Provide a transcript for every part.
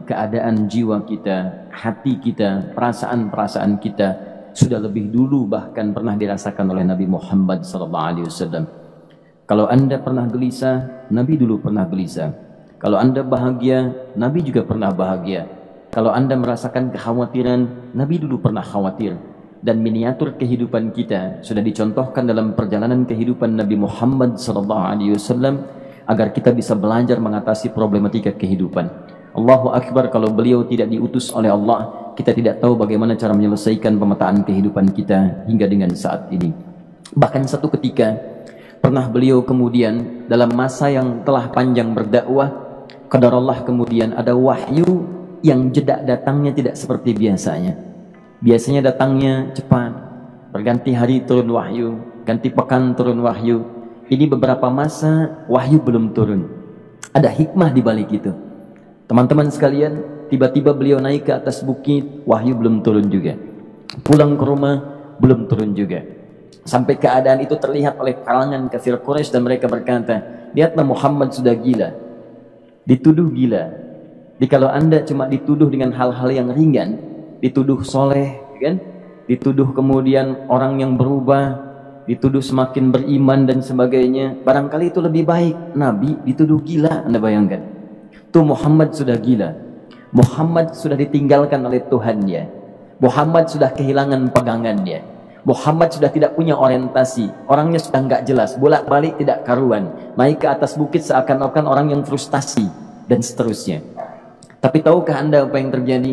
keadaan jiwa kita, hati kita, perasaan-perasaan kita sudah lebih dulu bahkan pernah dirasakan oleh Nabi Muhammad SAW. Kalau Anda pernah gelisah, Nabi dulu pernah gelisah. Kalau Anda bahagia, Nabi juga pernah bahagia. Kalau Anda merasakan kekhawatiran, Nabi dulu pernah khawatir. Dan miniatur kehidupan kita sudah dicontohkan dalam perjalanan kehidupan Nabi Muhammad SAW agar kita bisa belajar mengatasi problematika kehidupan. Allahu Akbar, kalau beliau tidak diutus oleh Allah, kita tidak tahu bagaimana cara menyelesaikan pemetaan kehidupan kita hingga dengan saat ini. Bahkan satu ketika pernah beliau kemudian dalam masa yang telah panjang berdakwah, qadarullah kemudian ada wahyu yang jeda datangnya tidak seperti biasanya. Biasanya datangnya cepat, berganti hari turun wahyu, ganti pekan turun wahyu. Ini beberapa masa wahyu belum turun. Ada hikmah di balik itu. Teman-teman sekalian, tiba-tiba beliau naik ke atas bukit, wahyu belum turun juga. Pulang ke rumah, belum turun juga. Sampai keadaan itu terlihat oleh kalangan kafir Quraisy dan mereka berkata, lihatlah Muhammad sudah gila. Dituduh gila. Jadi kalau Anda cuma dituduh dengan hal-hal yang ringan, dituduh soleh, kan? Dituduh kemudian orang yang berubah, dituduh semakin beriman dan sebagainya, barangkali itu lebih baik. Nabi dituduh gila, Anda bayangkan. Tuh Muhammad sudah gila. Muhammad sudah ditinggalkan oleh Tuhannya. Muhammad sudah kehilangan pegangannya. Muhammad sudah tidak punya orientasi. Orangnya sudah nggak jelas, bolak-balik tidak karuan. Naik ke atas bukit seakan-akan orang yang frustasi dan seterusnya. Tapi tahukah Anda apa yang terjadi?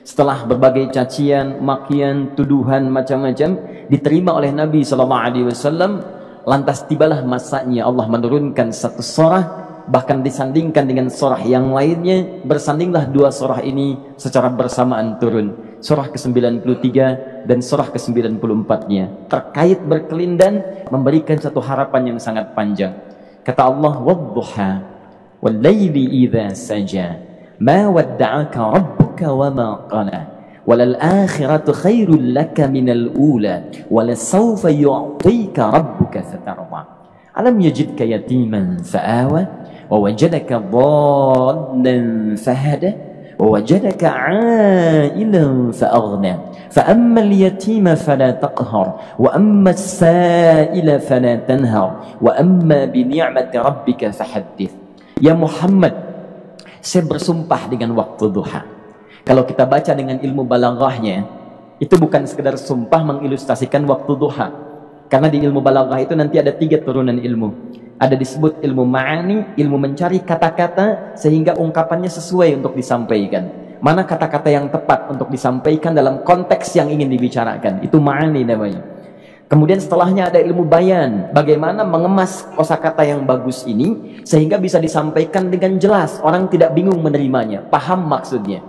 Setelah berbagai cacian, makian, tuduhan macam-macam diterima oleh Nabi SAW, lantas tibalah masanya Allah menurunkan satu surah, bahkan disandingkan dengan surah yang lainnya. Bersandinglah dua surah ini secara bersamaan turun, surah ke-93 dan surah ke-94-nya, terkait berkelindan memberikan satu harapan yang sangat panjang. Kata Allah, wadduha wal laili idza saja ma wadda'aka rabbuka wa ma qala walal akhiratu khairul laka minal ula walasawfa yu'tika rabbuka fatarda alam yajidka yatiman fa'awa ووجدك ضالا فهدى ووجدك عائلا فأغنى فأما اليتيم فلا تقهر وأما السائل فلا تنهر وأما بنعمة ربك فحدث. Ya Muhammad, saya bersumpah dengan waktu duha. Kalau kita baca dengan ilmu balaghahnya, itu bukan sekedar sumpah mengilustrasikan waktu duha. Karena di ilmu balaghah itu nanti ada 3 turunan ilmu. Ada disebut ilmu ma'ani, ilmu mencari kata-kata sehingga ungkapannya sesuai untuk disampaikan. Mana kata-kata yang tepat untuk disampaikan dalam konteks yang ingin dibicarakan. Itu ma'ani namanya. Kemudian setelahnya ada ilmu bayan. Bagaimana mengemas kosakata yang bagus ini sehingga bisa disampaikan dengan jelas. Orang tidak bingung menerimanya, paham maksudnya.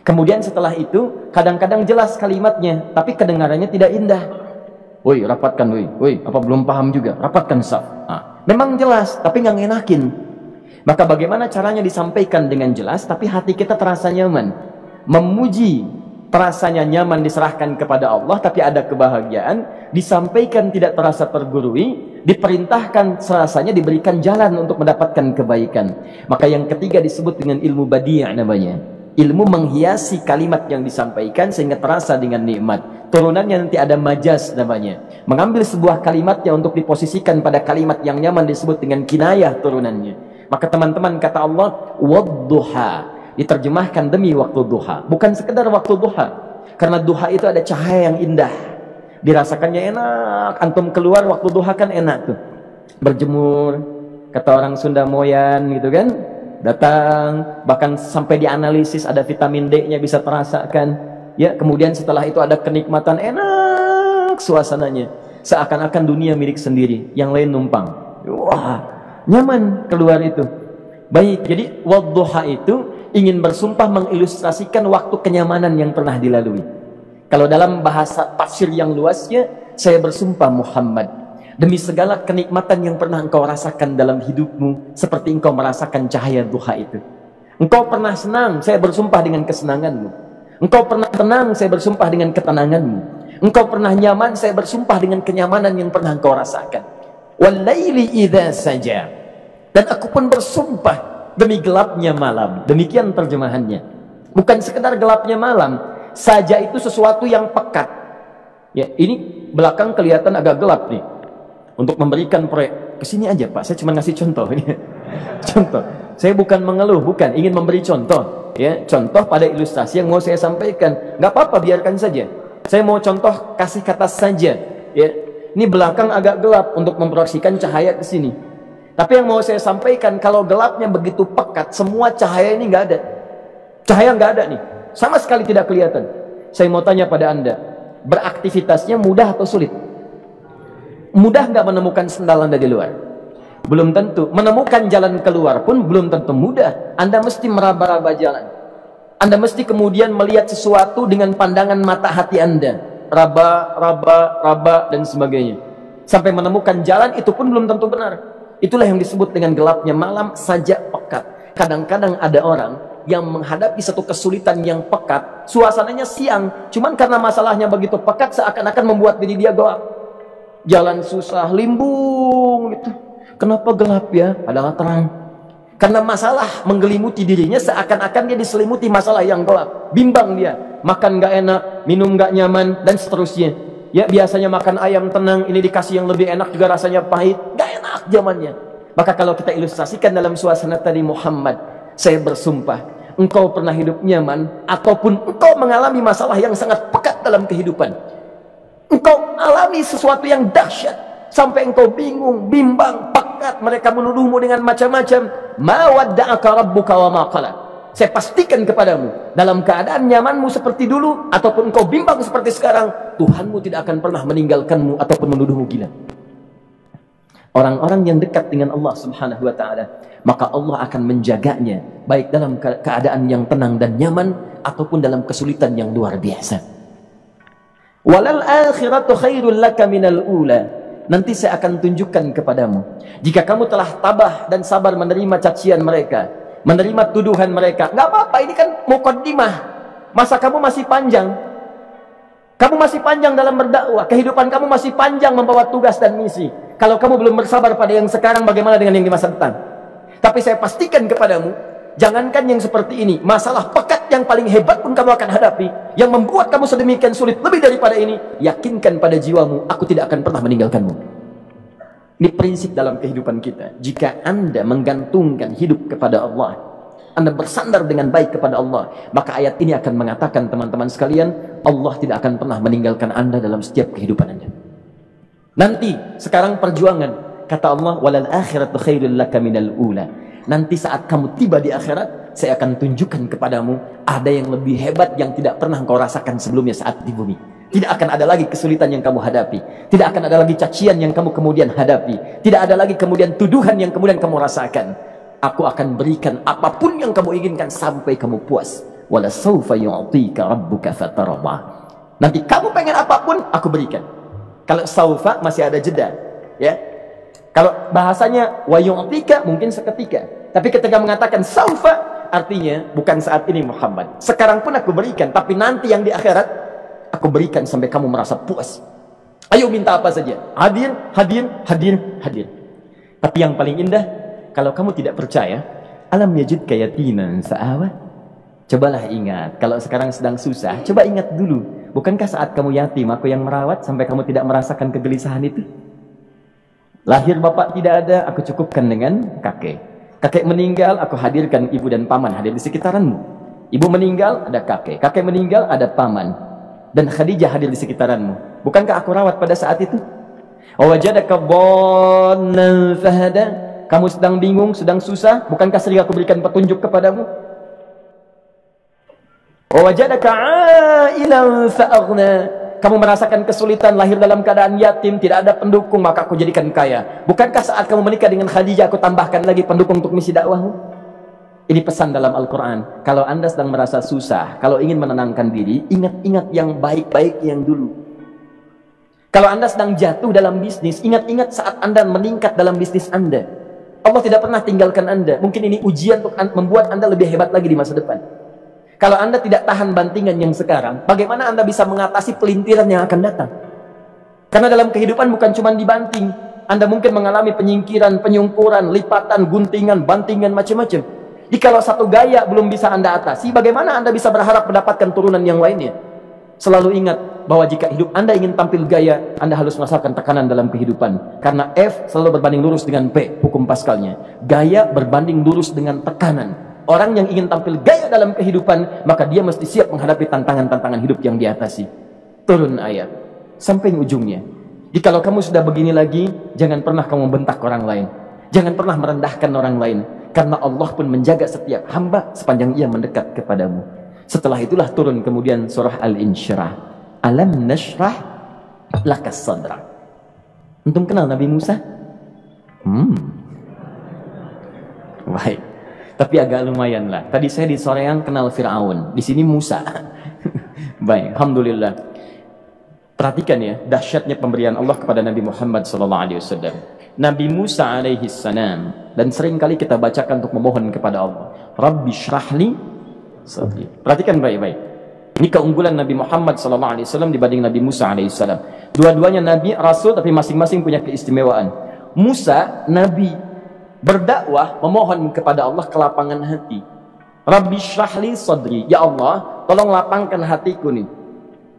Kemudian setelah itu kadang-kadang jelas kalimatnya, tapi kedengarannya tidak indah. Woi, rapatkan, woi, apa belum paham juga? Rapatkan saf. Memang jelas, tapi nggak ngenakin. Maka bagaimana caranya disampaikan dengan jelas, tapi hati kita terasa nyaman. Memuji, terasanya nyaman diserahkan kepada Allah, tapi ada kebahagiaan. Disampaikan tidak terasa tergurui, diperintahkan serasanya diberikan jalan untuk mendapatkan kebaikan. Maka yang ketiga disebut dengan ilmu badi' namanya. Ilmu menghiasi kalimat yang disampaikan sehingga terasa dengan nikmat. Turunannya nanti ada majaz namanya. Mengambil sebuah kalimatnya untuk diposisikan pada kalimat yang nyaman disebut dengan kinayah turunannya. Maka teman-teman, kata Allah, wadduha, diterjemahkan demi waktu duha. Bukan sekedar waktu duha. Karena duha itu ada cahaya yang indah. Dirasakannya enak. Antum keluar waktu duha kan enak tuh. Berjemur, kata orang Sunda moyan gitu kan. Datang, bahkan sampai dianalisis ada vitamin D-nya bisa terasakan. Ya, kemudian setelah itu ada kenikmatan, enak suasananya. Seakan-akan dunia milik sendiri, yang lain numpang. Wah, nyaman keluar itu. Baik, jadi wadduha itu ingin bersumpah mengilustrasikan waktu kenyamanan yang pernah dilalui. Kalau dalam bahasa tafsir yang luasnya, saya bersumpah Muhammad, demi segala kenikmatan yang pernah engkau rasakan dalam hidupmu, seperti engkau merasakan cahaya duha itu. Engkau pernah senang, saya bersumpah dengan kesenanganmu. Engkau pernah tenang, saya bersumpah dengan ketenanganmu. Engkau pernah nyaman, saya bersumpah dengan kenyamanan yang pernah engkau rasakan. Wal laili idza saja. Dan aku pun bersumpah demi gelapnya malam. Demikian terjemahannya. Bukan sekedar gelapnya malam, saja itu sesuatu yang pekat. Ya, ini belakang kelihatan agak gelap nih. Untuk memberikan proyek, kesini aja Pak, saya cuma ngasih contoh ini. Contoh. Saya bukan mengeluh, bukan, ingin memberi contoh. Ya, contoh pada ilustrasi yang mau saya sampaikan. Nggak apa-apa, biarkan saja. Saya mau contoh kasih kata saja. Ya, ini belakang agak gelap untuk memproyeksikan cahaya ke sini. Tapi yang mau saya sampaikan, kalau gelapnya begitu pekat, semua cahaya ini nggak ada. Cahaya nggak ada nih, sama sekali tidak kelihatan. Saya mau tanya pada Anda, beraktivitasnya mudah atau sulit? Mudah nggak menemukan sendal Anda di luar? Belum tentu. Menemukan jalan keluar pun belum tentu mudah. Anda mesti meraba-raba jalan. Anda mesti kemudian melihat sesuatu dengan pandangan mata hati Anda. Raba, dan sebagainya. Sampai menemukan jalan itu pun belum tentu benar. Itulah yang disebut dengan gelapnya malam saja pekat. Kadang-kadang ada orang yang menghadapi satu kesulitan yang pekat, suasananya siang, cuman karena masalahnya begitu pekat seakan-akan membuat diri dia gelap. Jalan susah, limbung gitu. Kenapa gelap ya? Padahal terang. Karena masalah menggelimuti dirinya, seakan-akan dia diselimuti masalah yang gelap. Bimbang dia, makan nggak enak, minum nggak nyaman, dan seterusnya. Ya, biasanya makan ayam tenang, ini dikasih yang lebih enak juga rasanya pahit, nggak enak zamannya. Maka kalau kita ilustrasikan dalam suasana tadi Muhammad, saya bersumpah, engkau pernah hidup nyaman, ataupun engkau mengalami masalah yang sangat pekat dalam kehidupan. Engkau alami sesuatu yang dahsyat, sampai engkau bingung, bimbang, pekat, mereka menuduhmu dengan macam-macam. Ma wadda'aka rabbuka wa ma qala. Saya pastikan kepadamu, dalam keadaan nyamanmu seperti dulu, ataupun engkau bimbang seperti sekarang, Tuhanmu tidak akan pernah meninggalkanmu ataupun menuduhmu gila. Orang-orang yang dekat dengan Allah Subhanahu wa ta'ala, maka Allah akan menjaganya, baik dalam keadaan yang tenang dan nyaman, ataupun dalam kesulitan yang luar biasa. Walal akhiratu khairul laka minal ula. Nanti saya akan tunjukkan kepadamu, jika kamu telah tabah dan sabar menerima cacian mereka, menerima tuduhan mereka, nggak apa-apa, ini kan muqaddimah. Masa kamu masih panjang. Kamu masih panjang dalam berdakwah, kehidupan kamu masih panjang membawa tugas dan misi. Kalau kamu belum bersabar pada yang sekarang, bagaimana dengan yang di masa depan? Tapi saya pastikan kepadamu, jangankan yang seperti ini, masalah pekat yang paling hebat pun kamu akan hadapi, yang membuat kamu sedemikian sulit lebih daripada ini, yakinkan pada jiwamu, aku tidak akan pernah meninggalkanmu. Ini prinsip dalam kehidupan kita. Jika Anda menggantungkan hidup kepada Allah, Anda bersandar dengan baik kepada Allah, maka ayat ini akan mengatakan, teman-teman sekalian, Allah tidak akan pernah meninggalkan Anda dalam setiap kehidupan Anda. Nanti, sekarang perjuangan, kata Allah, walal akhiratu khairul laka minal ula. Nanti saat kamu tiba di akhirat, saya akan tunjukkan kepadamu ada yang lebih hebat yang tidak pernah kau rasakan sebelumnya saat di bumi. Tidak akan ada lagi kesulitan yang kamu hadapi, tidak akan ada lagi cacian yang kamu kemudian hadapi, tidak ada lagi kemudian tuduhan yang kemudian kamu rasakan. Aku akan berikan apapun yang kamu inginkan sampai kamu puas. Wala sawfa yu'tika rabbuka fatarda. Nanti kamu pengen apapun, aku berikan. Kalau saufa masih ada jeda, ya. Kalau bahasanya wa yu'tika mungkin seketika. Tapi ketika mengatakan saufa, artinya bukan saat ini Muhammad. Sekarang pun aku berikan, tapi nanti yang di akhirat aku berikan sampai kamu merasa puas. Ayo minta apa saja. Hadir, hadir, hadir, hadir. Tapi yang paling indah, kalau kamu tidak percaya, alam yajidka yatiman fa'awa. Cobalah ingat, kalau sekarang sedang susah, coba ingat dulu. Bukankah saat kamu yatim, aku yang merawat sampai kamu tidak merasakan kegelisahan itu? Lahir bapak tidak ada, aku cukupkan dengan kakek. Kakek meninggal, aku hadirkan ibu dan paman hadir di sekitaranmu. Ibu meninggal, ada kakek. Kakek meninggal, ada paman. Dan Khadijah hadir di sekitaranmu. Bukankah aku rawat pada saat itu? Wajadaka dhallan fahada. Kamu sedang bingung, sedang susah, bukankah sering aku berikan petunjuk kepadamu? Wajadaka ailan fa'aghna. Kamu merasakan kesulitan, lahir dalam keadaan yatim, tidak ada pendukung, maka aku jadikan kaya. Bukankah saat kamu menikah dengan Khadijah, aku tambahkan lagi pendukung untuk misi dakwahmu? Ini pesan dalam Al-Quran. Kalau Anda sedang merasa susah, kalau ingin menenangkan diri, ingat-ingat yang baik-baik yang dulu. Kalau Anda sedang jatuh dalam bisnis, ingat-ingat saat Anda meningkat dalam bisnis Anda. Allah tidak pernah tinggalkan Anda. Mungkin ini ujian untuk membuat Anda lebih hebat lagi di masa depan. Kalau Anda tidak tahan bantingan yang sekarang, bagaimana Anda bisa mengatasi pelintiran yang akan datang? Karena dalam kehidupan bukan cuma dibanting. Anda mungkin mengalami penyingkiran, penyungkuran, lipatan, guntingan, bantingan, macam-macam. Jikalau satu gaya belum bisa Anda atasi, bagaimana Anda bisa berharap mendapatkan turunan yang lainnya? Selalu ingat bahwa jika hidup Anda ingin tampil gaya, Anda harus merasakan tekanan dalam kehidupan. Karena F selalu berbanding lurus dengan P, hukum Pascalnya. Gaya berbanding lurus dengan tekanan. Orang yang ingin tampil gaya dalam kehidupan, maka dia mesti siap menghadapi tantangan-tantangan hidup yang diatasi. Turun ayat sampai ujungnya. Jikalau kamu sudah begini lagi, jangan pernah kamu bentak orang lain. Jangan pernah merendahkan orang lain. Karena Allah pun menjaga setiap hamba sepanjang ia mendekat kepadamu. Setelah itulah turun kemudian surah Al-Insyirah. Alam nashrah lakas sadrak. Antum kenal Nabi Musa? Baik. Tapi agak lumayan lah. Tadi saya di Soreang kenal Fir'aun. Di sini Musa. Baik, alhamdulillah. Perhatikan ya, dahsyatnya pemberian Allah kepada Nabi Muhammad SAW. Nabi Musa alaihi salam, dan sering kali kita bacakan untuk memohon kepada Allah, Rabbi syrahli sadri. Perhatikan baik-baik. Ini keunggulan Nabi Muhammad SAW dibanding Nabi Musa alaihi salam. Dua-duanya Nabi, Rasul, tapi masing-masing punya keistimewaan. Musa, Nabi, berdakwah, memohon kepada Allah kelapangan hati. Rabbi syrahli sadri. Ya Allah, tolong lapangkan hatiku nih.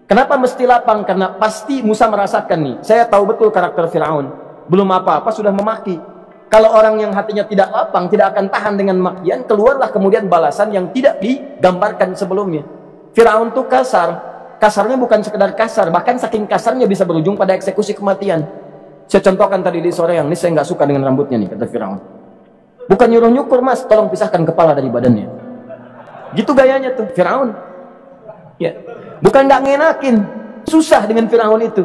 Kenapa mesti lapang? Karena pasti Musa merasakan nih, saya tahu betul karakter Fir'aun. Belum apa-apa sudah memaki. Kalau orang yang hatinya tidak lapang, tidak akan tahan dengan makian, keluarlah kemudian balasan yang tidak digambarkan sebelumnya. Firaun itu kasar. Kasarnya bukan sekedar kasar, bahkan saking kasarnya bisa berujung pada eksekusi kematian. Saya contohkan tadi di sore yang ini, saya nggak suka dengan rambutnya nih, kata Firaun. Bukan nyuruh nyukur, Mas, tolong pisahkan kepala dari badannya. Gitu gayanya tuh Firaun. Ya, bukan nggak ngenakin, susah dengan Firaun itu.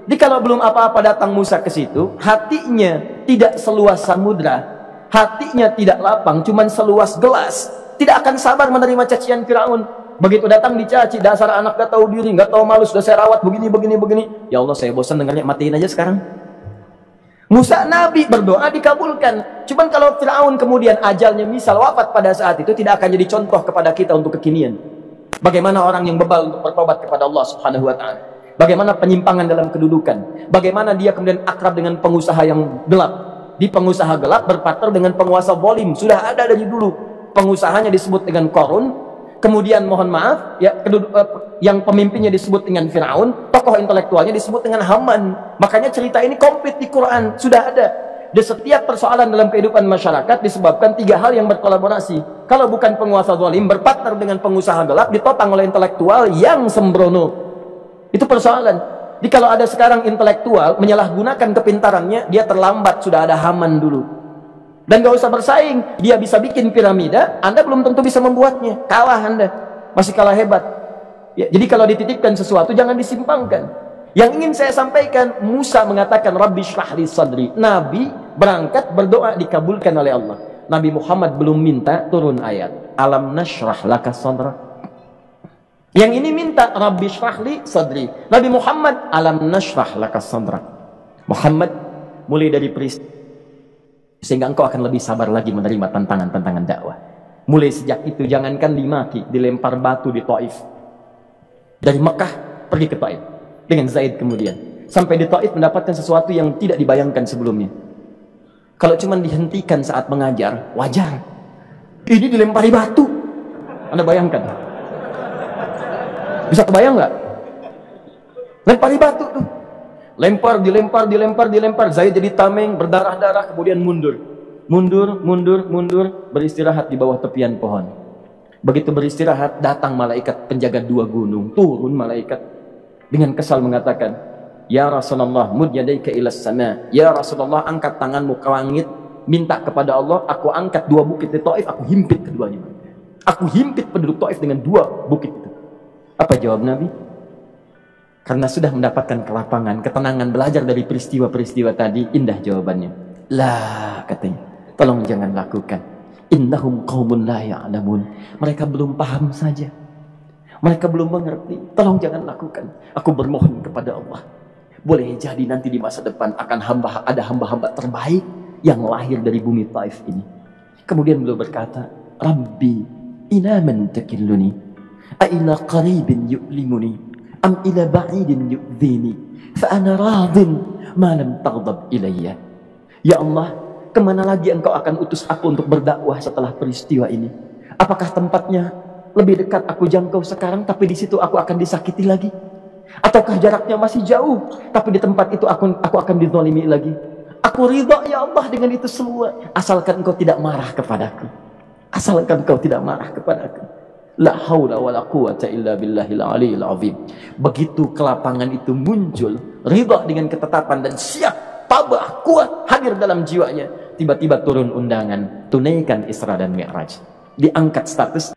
Jadi kalau belum apa-apa datang Musa ke situ, hatinya tidak seluas samudra, hatinya tidak lapang, cuman seluas gelas, tidak akan sabar menerima cacian Firaun. Begitu datang dicaci, dasar anak gak tahu diri, gak tahu malu, sudah saya rawat begini. Ya Allah, saya bosan dengarnya, matiin aja sekarang. Musa Nabi berdoa dikabulkan. Cuman kalau Firaun kemudian ajalnya misal wafat pada saat itu, tidak akan jadi contoh kepada kita untuk kekinian. Bagaimana orang yang bebal untuk bertobat kepada Allah Subhanahu wa ta'ala. Bagaimana penyimpangan dalam kedudukan. Bagaimana dia kemudian akrab dengan pengusaha yang gelap. Di pengusaha gelap berpartner dengan penguasa zalim. Sudah ada dari dulu. Pengusahanya disebut dengan Qarun. Kemudian mohon maaf, ya, yang pemimpinnya disebut dengan Firaun. Tokoh intelektualnya disebut dengan Haman. Makanya cerita ini komplit di Quran. Sudah ada. Di setiap persoalan dalam kehidupan masyarakat disebabkan tiga hal yang berkolaborasi. Kalau bukan penguasa zalim, berpartner dengan pengusaha gelap, ditopang oleh intelektual yang sembrono. Itu persoalan. Jadi kalau ada sekarang intelektual menyalahgunakan kepintarannya, dia terlambat, sudah ada Haman dulu. Dan gak usah bersaing, dia bisa bikin piramida, Anda belum tentu bisa membuatnya. Kalah Anda, masih kalah hebat. Ya, jadi kalau dititipkan sesuatu jangan disimpangkan. Yang ingin saya sampaikan, Musa mengatakan Rabbi syrahli sadri. Nabi berangkat berdoa dikabulkan oleh Allah. Nabi Muhammad belum minta, turun ayat Alam nashrah laka sadra. Yang ini minta Rabbi syrahli sadri. Nabi Muhammad alam nashrah laka sadrak. Muhammad, mulai dari peristiwa sehingga engkau akan lebih sabar lagi menerima tantangan-tantangan dakwah. Mulai sejak itu jangankan dimaki, dilempar batu di Taif. Dari Mekah pergi ke Taif dengan Zaid kemudian. Sampai di Taif mendapatkan sesuatu yang tidak dibayangkan sebelumnya. Kalau cuma dihentikan saat mengajar, wajar. Ini dilempari batu. Anda bayangkan? Bisa kebayang nggak? Lempari batu tuh. Dilempar. Zaid jadi tameng, berdarah-darah, kemudian mundur. Mundur, beristirahat di bawah tepian pohon. Begitu beristirahat, datang malaikat penjaga dua gunung. Turun malaikat dengan kesal mengatakan, Ya Rasulullah, mud yadaika ilas sama. Ya Rasulullah, angkat tanganmu ke langit, minta kepada Allah, aku angkat dua bukit di Taif, aku himpit keduanya. Aku himpit penduduk Taif dengan dua bukit itu. Apa jawab Nabi? Karena sudah mendapatkan kelapangan, ketenangan, belajar dari peristiwa-peristiwa tadi, indah jawabannya. Lah, katanya, tolong jangan lakukan. Innahum qaumun la ya'lamun. Mereka belum paham saja. Mereka belum mengerti. Tolong jangan lakukan. Aku bermohon kepada Allah. Boleh jadi nanti di masa depan akan ada hamba-hamba terbaik yang lahir dari bumi Taif ini. Kemudian beliau berkata, Rabbi, ila man takilluni? A'ila qaribin yu'limuni am ila ba'idin yu'dhini fa ana radin ma lam taghdab ilayya. Ya Allah, kemana lagi engkau akan utus aku untuk berdakwah setelah peristiwa ini? Apakah tempatnya lebih dekat aku jangkau sekarang, tapi di situ aku akan disakiti lagi? Ataukah jaraknya masih jauh, tapi di tempat itu aku akan dizalimi lagi? Aku ridha ya Allah dengan itu semua, asalkan engkau tidak marah kepadaku. Asalkan engkau tidak marah kepadaku. La haula wala quwata illa billahil aliyil azim. Begitu kelapangan itu muncul, ridha dengan ketetapan dan siap, tabah, kuat, hadir dalam jiwanya. Tiba-tiba turun undangan, tunaikan Isra dan Mi'raj. Diangkat status